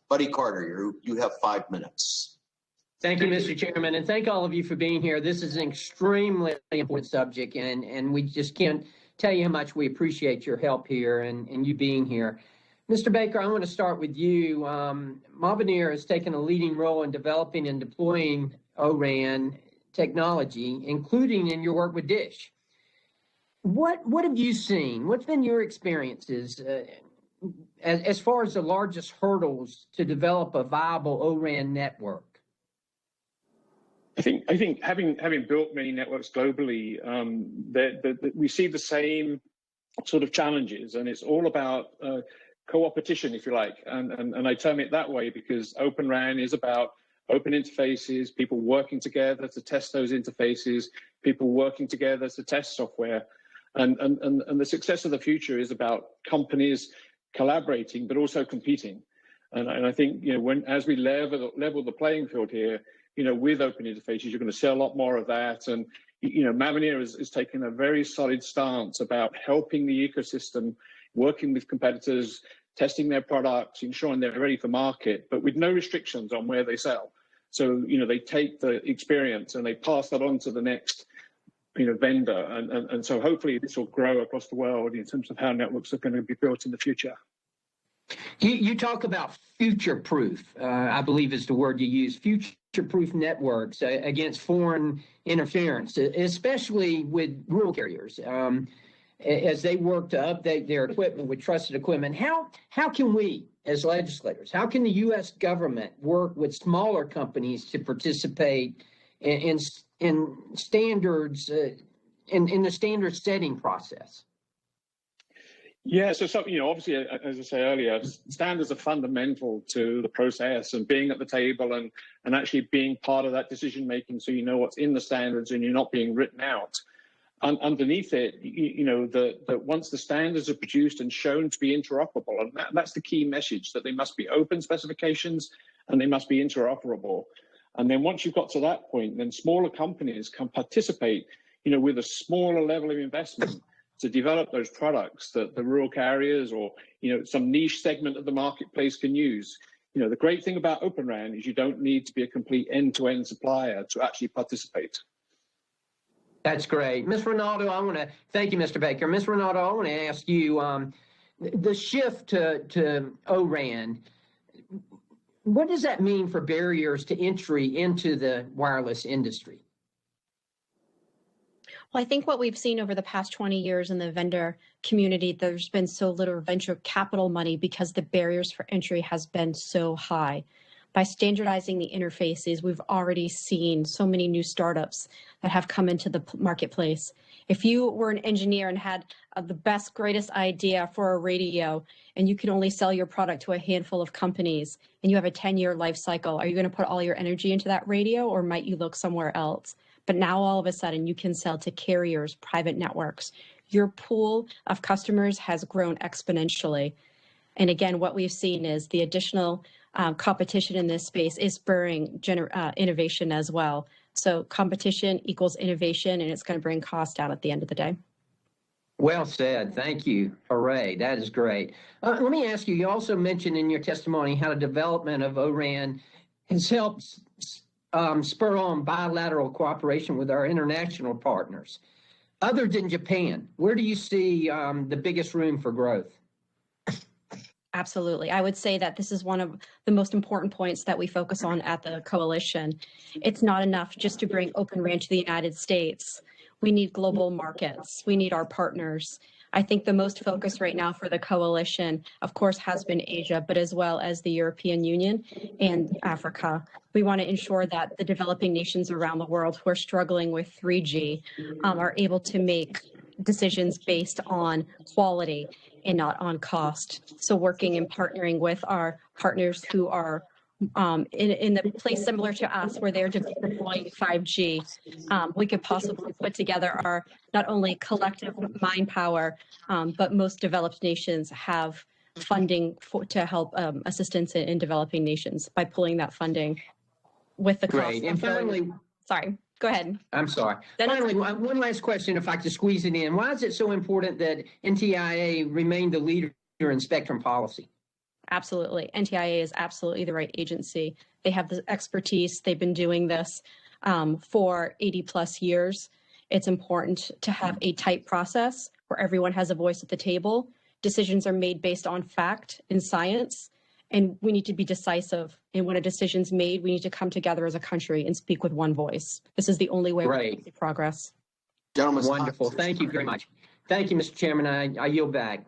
Buddy Carter, you have 5 minutes. Thank you, Mr. Chairman, and thank all of you for being here. This is an extremely important subject, and we just can't tell you how much we appreciate your help here and you being here. Mr. Baker, I want to start with you. Mavenir has taken a leading role in developing and deploying O-RAN technology, including in your work with DISH. What have you seen? What's been your experiences as far as the largest hurdles to develop a viable O-RAN network? I think having built many networks globally, we see the same sort of challenges, and it's all about co-opetition, if you like, and I term it that way because Open RAN is about open interfaces, people working together to test those interfaces, people working together to test software, and the success of the future is about companies collaborating but also competing, and I think as we level the playing field here, with open interfaces, you're going to see a lot more of that. And, Mavenir is taking a very solid stance about helping the ecosystem, working with competitors, testing their products, ensuring they're ready for market, but with no restrictions on where they sell. So, they take the experience and they pass that on to the next, vendor. And so hopefully this will grow across the world in terms of how networks are going to be built in the future. You talk about future-proof, I believe is the word you use, future-proof networks against foreign interference, especially with rural carriers, as they work to update their equipment with trusted equipment. How can we, as legislators, how can the U.S. government work with smaller companies to participate in standards, in the standard setting process? Yeah, so obviously, as I say earlier, standards are fundamental to the process and being at the table and actually being part of that decision making, so you know what's in the standards and you're not being written out. Underneath it, that once the standards are produced and shown to be interoperable, and that's the key message, that they must be open specifications and they must be interoperable. And then once you've got to that point, then smaller companies can participate, with a smaller level of investment to develop those products that the rural carriers or some niche segment of the marketplace can use. The great thing about Open RAN is you don't need to be a complete end-to-end supplier to actually participate. That's great. Ms. Rinaldo, I want to thank you, Mr. Baker. Ms. Rinaldo, I want to ask you, the shift to O-RAN, what does that mean for barriers to entry into the wireless industry? Well, I think what we've seen over the past 20 years in the vendor community, there's been so little venture capital money because the barriers for entry has been so high. By standardizing the interfaces, we've already seen so many new startups that have come into the marketplace. If you were an engineer and had the best, greatest idea for a radio, and you could only sell your product to a handful of companies, and you have a 10-year life cycle, are you going to put all your energy into that radio, or might you look somewhere else? But now all of a sudden you can sell to carriers, private networks. Your pool of customers has grown exponentially. And again, what we've seen is the additional competition in this space is spurring innovation as well. So competition equals innovation, and it's going to bring cost down at the end of the day. Well said. Thank you. Hooray. That is great. Let me ask you, you also mentioned in your testimony how the development of O-RAN has helped spur on bilateral cooperation with our international partners. Other than Japan, where do you see the biggest room for growth? Absolutely. I would say that this is one of the most important points that we focus on at the coalition. It's not enough just to bring Open RAN to the United States. We need global markets. We need our partners. I think the most focus right now for the coalition, of course, has been Asia, but as well as the European Union and Africa. We want to ensure that the developing nations around the world who are struggling with 3G are able to make decisions based on quality and not on cost. So working and partnering with our partners who are in the place similar to us where they're deploying 5G, we could possibly put together our not only collective mind power, but most developed nations have funding to help assistance in developing nations by pulling that funding with the cost. Great. And finally, sorry. Go ahead. I'm sorry. Finally, one last question, if I could squeeze it in. Why is it so important that NTIA remain the leader in spectrum policy? Absolutely. NTIA is absolutely the right agency. They have the expertise. They've been doing this for 80 plus years. It's important to have a tight process where everyone has a voice at the table. Decisions are made based on fact and science, and we need to be decisive. And when a decision's made, we need to come together as a country and speak with one voice. This is the only way we're going to see progress. Gentlemen, Wonderful. Thank you very much. Thank you, Mr. Chairman. I yield back.